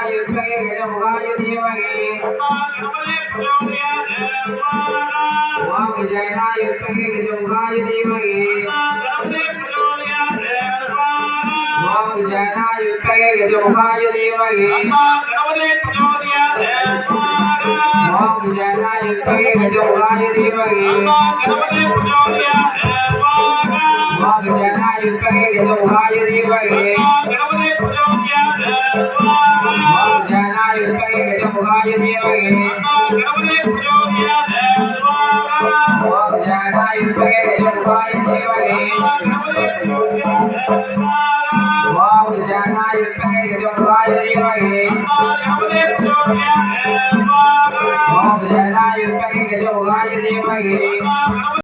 गजानायुक्तये गजमुखाय धीमहि ओम गजानायुक्तये गजमुखाय धीमहि ओम गजानायुक्तये गजमुखाय धीमहि ओम गजानायुक्तये गजमुखाय धीमहि ओम गजानायुक्तये गजमुखाय धीमहि ओम गजानायुक्तये गजमुखाय धीमहि ओम गजानायुक्तये गजमुखाय धीमहि ओम गजानायुक्तये गजमुखाय धीमहि ओम गजानायुक्तये गजमुखाय धीमहि